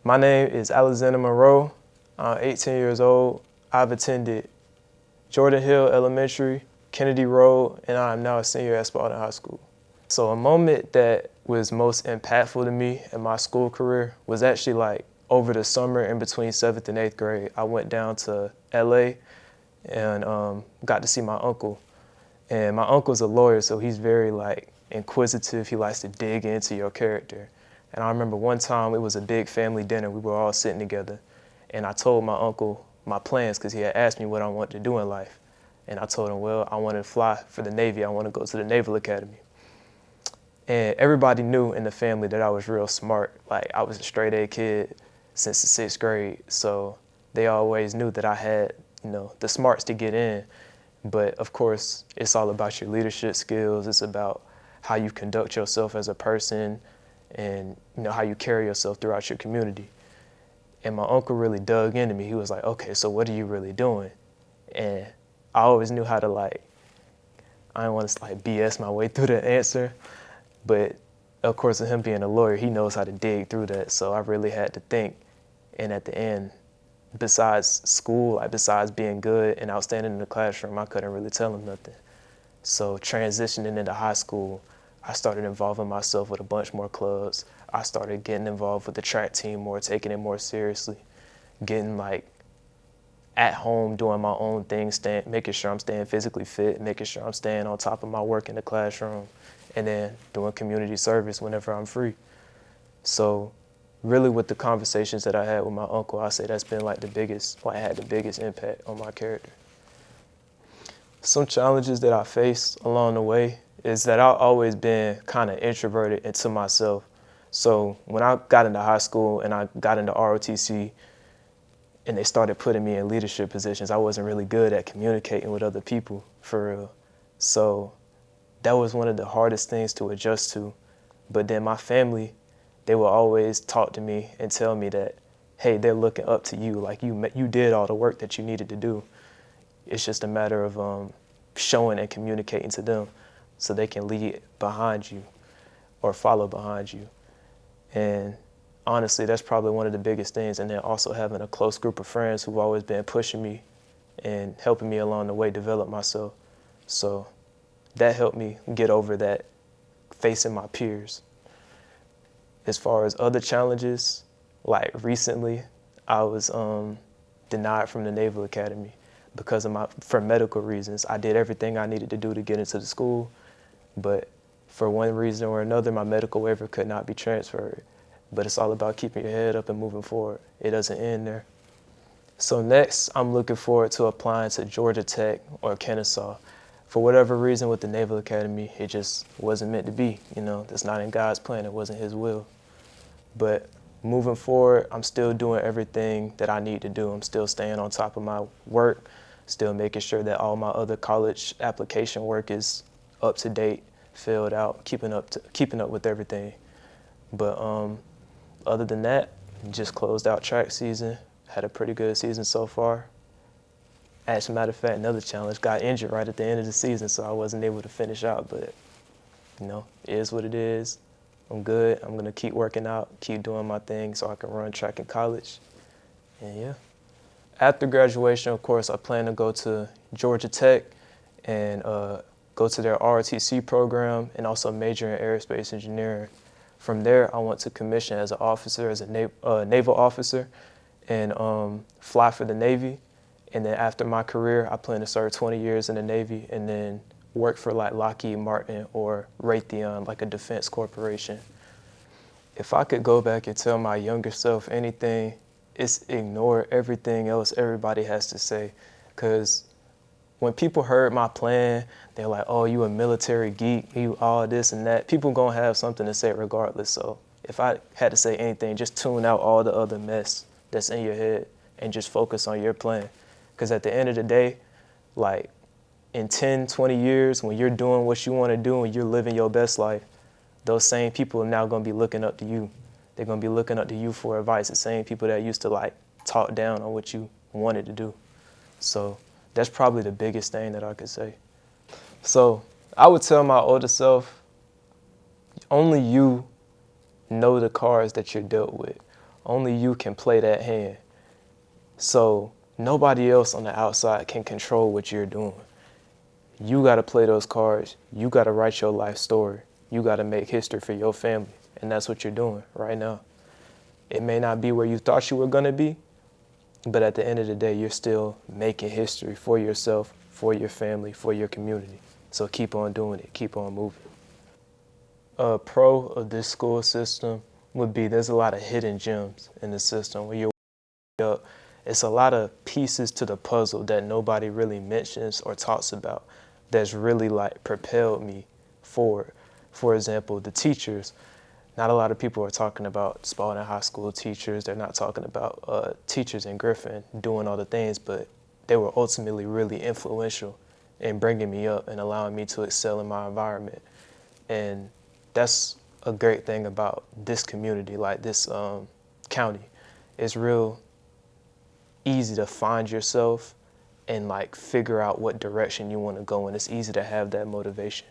My name is Alexander Monroe. I'm 18 years old. I've attended Jordan Hill Elementary, Kennedy Road, and I am now a senior at Spalding High School. So a moment that was most impactful to me in my school career was actually like over the summer in between 7th and 8th grade. I went down to LA and got to see my uncle. And my uncle's a lawyer, so he's very like inquisitive. He likes to dig into your character. And I remember one time it was a big family dinner. We were all sitting together. And I told my uncle my plans because he had asked me what I wanted to do in life. And I told him, well, I want to fly for the Navy. I want to go to the Naval Academy. And everybody knew in the family that I was real smart. Like I was a straight A kid since the 6th grade. So they always knew that I had, the smarts to get in. But of course, it's all about your leadership skills. It's about how you conduct yourself as a person and how you carry yourself throughout your community. And my uncle really dug into me. He was like, okay, so what are you really doing? And I always knew how to I didn't want to BS my way through the answer. But of course, with him being a lawyer, he knows how to dig through that. So I really had to think. And at the end, besides school, besides being good and outstanding in the classroom, I couldn't really tell him nothing. So transitioning into high school, I started involving myself with a bunch more clubs. I started getting involved with the track team more, taking it more seriously, getting at home, doing my own thing, making sure I'm staying physically fit, making sure I'm staying on top of my work in the classroom, and then doing community service whenever I'm free. So really with the conversations that I had with my uncle, I say that's been had the biggest impact on my character. Some challenges that I faced along the way is that I've always been kind of introverted into myself. So when I got into high school and I got into ROTC and they started putting me in leadership positions, I wasn't really good at communicating with other people, for real. So that was one of the hardest things to adjust to. But then my family, they will always talk to me and tell me that, hey, they're looking up to you. You did all the work that you needed to do. It's just a matter of showing and communicating to them so they can lead behind you or follow behind you. And honestly, that's probably one of the biggest things. And then also having a close group of friends who've always been pushing me and helping me along the way develop myself. So that helped me get over that facing my peers. As far as other challenges, recently, I was denied from the Naval Academy because for medical reasons. I did everything I needed to do to get into the school, but for one reason or another, my medical waiver could not be transferred. But it's all about keeping your head up and moving forward. It doesn't end there. So next, I'm looking forward to applying to Georgia Tech or Kennesaw. For whatever reason with the Naval Academy, it just wasn't meant to be. That's not in God's plan. It wasn't His will. But moving forward, I'm still doing everything that I need to do. I'm still staying on top of my work, still making sure that all my other college application work is up to date, filled out, keeping up with everything. But other than that, just closed out track season, had a pretty good season so far. As a matter of fact, another challenge, got injured right at the end of the season, so I wasn't able to finish out, but it is what it is. I'm good. I'm going to keep working out, keep doing my thing so I can run track in college. And yeah. After graduation, of course, I plan to go to Georgia Tech and go to their ROTC program and also major in aerospace engineering. From there, I want to commission as an officer, as a naval officer, and fly for the Navy. And then after my career, I plan to serve 20 years in the Navy and then work for Lockheed Martin or Raytheon, a defense corporation. If I could go back and tell my younger self anything, it's ignore everything else everybody has to say. Because when people heard my plan, they're like, oh, you a military geek, you all this and that. People gonna have something to say regardless. So if I had to say anything, just tune out all the other mess that's in your head and just focus on your plan. Because at the end of the day, in 10, 20 years, when you're doing what you want to do and you're living your best life, those same people are now going to be looking up to you. They're going to be looking up to you for advice, the same people that used to talk down on what you wanted to do. So that's probably the biggest thing that I could say. So I would tell my older self, only you know the cards that you're dealt with. Only you can play that hand. So nobody else on the outside can control what you're doing. You got to play those cards. You got to write your life story. You got to make history for your family. And that's what you're doing right now. It may not be where you thought you were going to be, but at the end of the day, you're still making history for yourself, for your family, for your community. So keep on doing it. Keep on moving. A pro of this school system would be there's a lot of hidden gems in the system. When you're up, it's a lot of pieces to the puzzle that nobody really mentions or talks about that's really like propelled me forward. For example, the teachers. Not a lot of people are talking about Spalding High School teachers. They're not talking about teachers in Griffin doing all the things, but they were ultimately really influential in bringing me up and allowing me to excel in my environment. And that's a great thing about this community, like this county. It's real easy to find yourself and like figure out what direction you want to go in. It's easy to have that motivation.